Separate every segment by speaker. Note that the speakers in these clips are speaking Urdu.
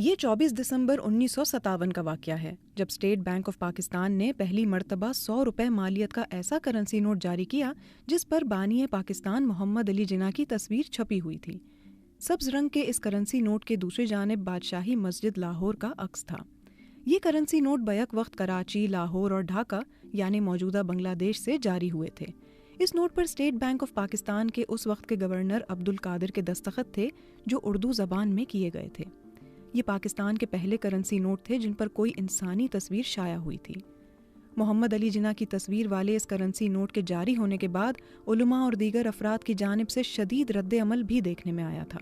Speaker 1: یہ 24 دسمبر 1957 کا واقعہ ہے جب اسٹیٹ بینک آف پاکستان نے پہلی مرتبہ 100 روپے مالیت کا ایسا کرنسی نوٹ جاری کیا جس پر بانی پاکستان محمد علی جناح کی تصویر چھپی ہوئی تھی۔ سبز رنگ کے اس کرنسی نوٹ کے دوسری جانب بادشاہی مسجد لاہور کا عکس تھا۔ یہ کرنسی نوٹ بیک وقت کراچی، لاہور اور ڈھاکہ یعنی موجودہ بنگلہ دیش سے جاری ہوئے تھے۔ اس نوٹ پر اسٹیٹ بینک آف پاکستان کے اس وقت کے گورنر عبدالقادر کے دستخط تھے جو اردو زبان میں کیے گئے تھے۔ یہ پاکستان کے پہلے کرنسی نوٹ تھے جن پر کوئی انسانی تصویر شائع ہوئی تھی۔ محمد علی جناح کی تصویر والے اس کرنسی نوٹ کے جاری ہونے کے بعد علماء اور دیگر افراد کی جانب سے شدید رد عمل بھی دیکھنے میں آیا تھا۔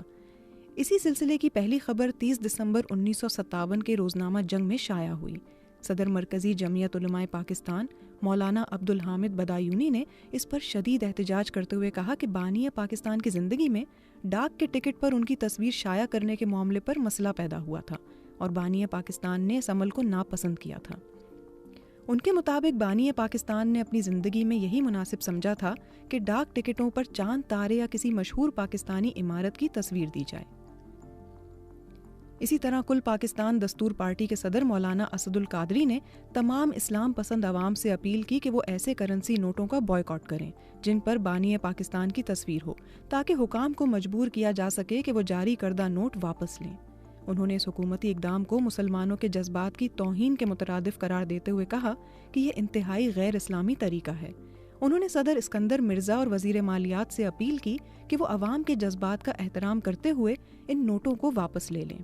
Speaker 1: اسی سلسلے کی پہلی خبر 30 دسمبر 1957 کے روزنامہ جنگ میں شائع ہوئی۔ صدر مرکزی جمعیت علماء پاکستان مولانا عبدالحامد بدایونی نے اس پر شدید احتجاج کرتے ہوئے کہا کہ بانی پاکستان کی زندگی میں ڈاک کے ٹکٹ پر ان کی تصویر شائع کرنے کے معاملے پر مسئلہ پیدا ہوا تھا اور بانی پاکستان نے اس عمل کو ناپسند کیا تھا۔ ان کے مطابق بانی پاکستان نے اپنی زندگی میں یہی مناسب سمجھا تھا کہ ڈاک ٹکٹوں پر چاند تارے یا کسی مشہور پاکستانی عمارت کی تصویر دی جائے۔ اسی طرح کل پاکستان دستور پارٹی کے صدر مولانا اسد القادری نے تمام اسلام پسند عوام سے اپیل کی کہ وہ ایسے کرنسی نوٹوں کا بائیکاٹ کریں جن پر بانی پاکستان کی تصویر ہو، تاکہ حکام کو مجبور کیا جا سکے کہ وہ جاری کردہ نوٹ واپس لیں۔ انہوں نے اس حکومتی اقدام کو مسلمانوں کے جذبات کی توہین کے مترادف قرار دیتے ہوئے کہا کہ یہ انتہائی غیر اسلامی طریقہ ہے۔ انہوں نے صدر اسکندر مرزا اور وزیر مالیات سے اپیل کی کہ وہ عوام کے جذبات کا احترام کرتے ہوئے ان نوٹوں کو واپس لے لیں۔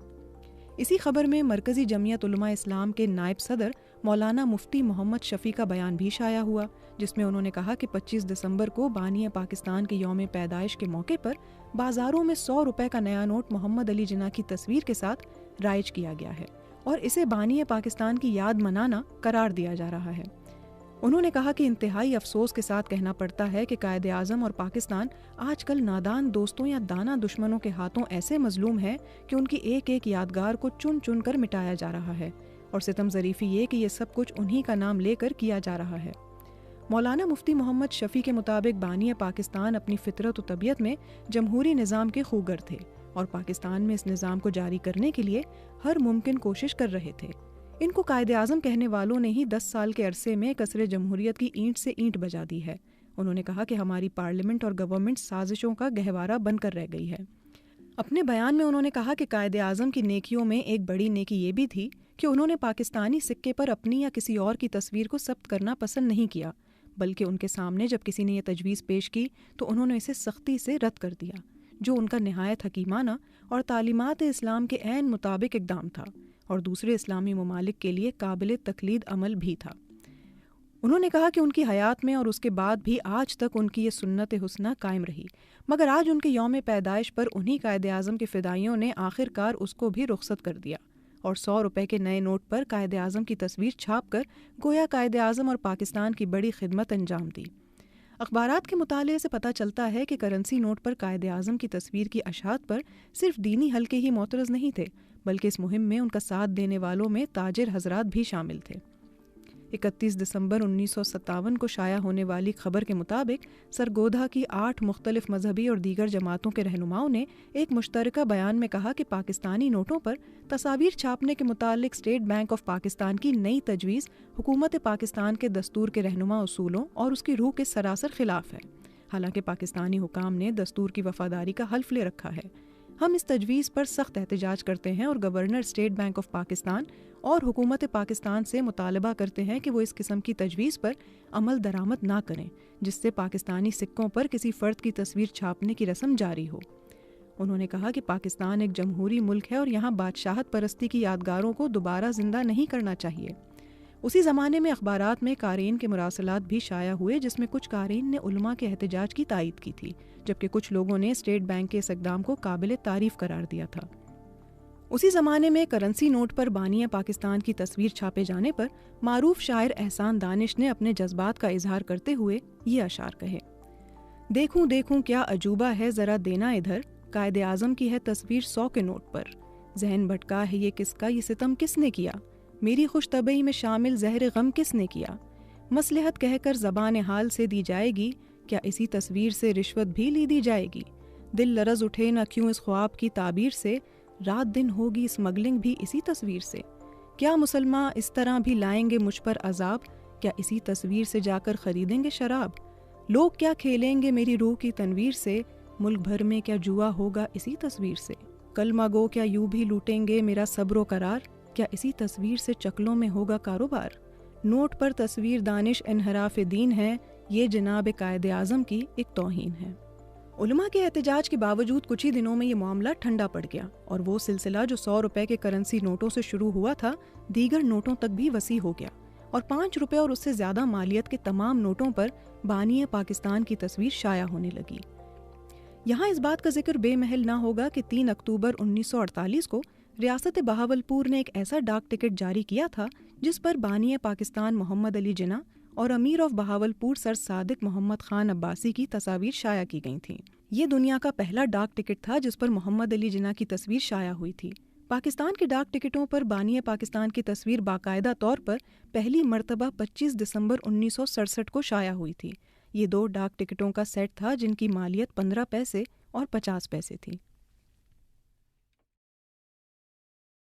Speaker 1: اسی خبر میں مرکزی جمعیت علماء اسلام کے نائب صدر مولانا مفتی محمد شفیع کا بیان بھی شائع ہوا، جس میں انہوں نے کہا کہ 25 دسمبر کو بانی پاکستان کے یوم پیدائش کے موقع پر بازاروں میں 100 روپے کا نیا نوٹ محمد علی جناح کی تصویر کے ساتھ رائج کیا گیا ہے اور اسے بانی پاکستان کی یاد منانا قرار دیا جا رہا ہے۔ انہوں نے کہا کہ انتہائی افسوس کے ساتھ کہنا پڑتا ہے کہ قائد اعظم اور پاکستان آج کل نادان دوستوں یا دانا دشمنوں کے ہاتھوں ایسے مظلوم ہے کہ ان کی ایک ایک یادگار کو چن چن کر مٹایا جا رہا ہے، اور ستم ظریفی یہ کہ یہ سب کچھ انہی کا نام لے کر کیا جا رہا ہے۔ مولانا مفتی محمد شفیع کے مطابق بانی پاکستان اپنی فطرت و طبیعت میں جمہوری نظام کے خوگر تھے اور پاکستان میں اس نظام کو جاری کرنے کے لیے ہر ممکن کوشش کر رہے تھے۔ ان کو قائد اعظم کہنے والوں نے ہی 10 سال کے عرصے میں کسر جمہوریت کی اینٹ سے اینٹ بجا دی ہے۔ انہوں نے کہا کہ ہماری پارلیمنٹ اور گورنمنٹ سازشوں کا گہوارہ بن کر رہ گئی ہے۔ اپنے بیان میں انہوں نے کہا کہ قائد اعظم کی نیکیوں میں ایک بڑی نیکی یہ بھی تھی کہ انہوں نے پاکستانی سکے پر اپنی یا کسی اور کی تصویر کو ثبت کرنا پسند نہیں کیا، بلکہ ان کے سامنے جب کسی نے یہ تجویز پیش کی تو انہوں نے اسے سختی سے رد کر دیا، جو ان کا نہایت حکیمانہ اور تعلیمات اسلام کے عین مطابق اقدام تھا اور دوسرے اسلامی ممالک کے لیے قابل تقلید عمل بھی تھا۔ انہوں نے کہا کہ ان کی حیات میں اور اس کے بعد بھی آج تک ان کی یہ سنت حسنہ قائم رہی، مگر آج ان کے یوم پیدائش پر انہی قائد اعظم کے فدائیوں نے آخر کار اس کو بھی رخصت کر دیا اور 100 روپے کے نئے نوٹ پر قائد اعظم کی تصویر چھاپ کر گویا قائد اعظم اور پاکستان کی بڑی خدمت انجام دی۔ اخبارات کے مطالعے سے پتہ چلتا ہے کہ کرنسی نوٹ پر قائد اعظم کی تصویر کی اشاعت پر صرف دینی حلقے ہی معترض نہیں تھے، بلکہ اس مہم میں ان کا ساتھ دینے والوں میں تاجر حضرات بھی شامل تھے۔ 31 دسمبر 1957 کو شائع ہونے والی خبر کے مطابق سرگودھا کی 8 مختلف مذہبی اور دیگر جماعتوں کے رہنماؤں نے ایک مشترکہ بیان میں کہا کہ پاکستانی نوٹوں پر تصاویر چھاپنے کے متعلق اسٹیٹ بینک آف پاکستان کی نئی تجویز حکومت پاکستان کے دستور کے رہنما اصولوں اور اس کی روح کے سراسر خلاف ہے۔ حالانکہ پاکستانی حکام نے دستور کی وفاداری کا حلف لے رکھا ہے۔ ہم اس تجویز پر سخت احتجاج کرتے ہیں اور governor state Bank of Pakistan اور حکومت پاکستان سے مطالبہ کرتے ہیں کہ وہ اس قسم کی تجویز پر عمل درآمد نہ کریں جس سے پاکستانی سکوں پر کسی فرد کی تصویر چھاپنے کی رسم جاری ہو۔ انہوں نے کہا کہ پاکستان ایک جمہوری ملک ہے اور یہاں بادشاہت پرستی کی یادگاروں کو دوبارہ زندہ نہیں کرنا چاہیے۔ اسی زمانے میں اخبارات میں قارئین کے مراسلات بھی شائع ہوئے جس میں کچھ قارئین نے علماء کے احتجاج کی تائید کی تھی، جبکہ کچھ لوگوں نے اسٹیٹ بینک کے اس اقدام کو قابل تعریف قرار دیا تھا۔ اسی زمانے میں کرنسی نوٹ پر بانی پاکستان کی تصویر چھاپے جانے پر معروف شاعر احسان دانش نے اپنے جذبات کا اظہار کرتے ہوئے یہ اشعار کہے: دیکھوں دیکھوں کیا عجوبہ ہے ذرا دینا ادھر، قائد اعظم کی ہے تصویر 100 کے نوٹ پر، ذہن بھٹکا ہے یہ کس کا، یہ ستم کس نے کیا، میری خوش طبعی میں شامل زہر غم کس نے کیا، مصلحت کہہ کر زبان حال سے دی جائے گی، کیا اسی تصویر سے رشوت بھی لی دی جائے گی، دل لرز اٹھے نہ کیوں اس خواب کی تعبیر سے، رات دن ہوگی اسمگلنگ بھی اسی تصویر سے؟ کیا مسلمان اس طرح بھی لائیں گے مجھ پر عذاب؟ کیا اسی تصویر سے جا کر خریدیں گے شراب؟ لوگ کیا کھیلیں گے میری روح کی تنویر سے؟ ملک بھر میں کیا جوا ہوگا اسی تصویر سے؟ کلمہ گو کیا یوں بھی لوٹیں گے میرا صبر و قرار؟ کیا اسی تصویر سے چکلوں میں ہوگا کاروبار؟ نوٹ پر تصویر دانش انحراف دین ہے، یہ جناب قائد اعظم کی ایک توہین ہے۔ علماء کے احتجاج کے باوجود کچھ ہی دنوں میں یہ معاملہ ٹھنڈا پڑ گیا اور وہ سلسلہ جو 100 روپے کے کرنسی نوٹوں سے شروع ہوا تھا دیگر نوٹوں تک بھی وسیع ہو گیا اور 5 روپے اور اس سے زیادہ مالیت کے تمام نوٹوں پر بانی پاکستان کی تصویر شائع ہونے لگی۔ یہاں اس بات کا ذکر بے محل نہ ہوگا کہ 3 اکتوبر 1948 کو ریاست بہاولپور نے ایک ایسا ڈاک ٹکٹ جاری کیا تھا جس پر بانی پاکستان محمد علی جناح اور امیر آف بہاولپور سر صادق محمد خان عباسی کی تصاویر شائع کی گئی تھیں۔ یہ دنیا کا پہلا ڈاک ٹکٹ تھا جس پر محمد علی جناح کی تصویر شائع ہوئی تھی۔ پاکستان کے ڈاک ٹکٹوں پر بانی پاکستان کی تصویر باقاعدہ طور پر پہلی مرتبہ 25 دسمبر 1967 کو شائع ہوئی تھی۔ یہ 2 ڈاک ٹکٹوں کا سیٹ تھا جن کی مالیت 15 پیسے اور 50 پیسے تھی۔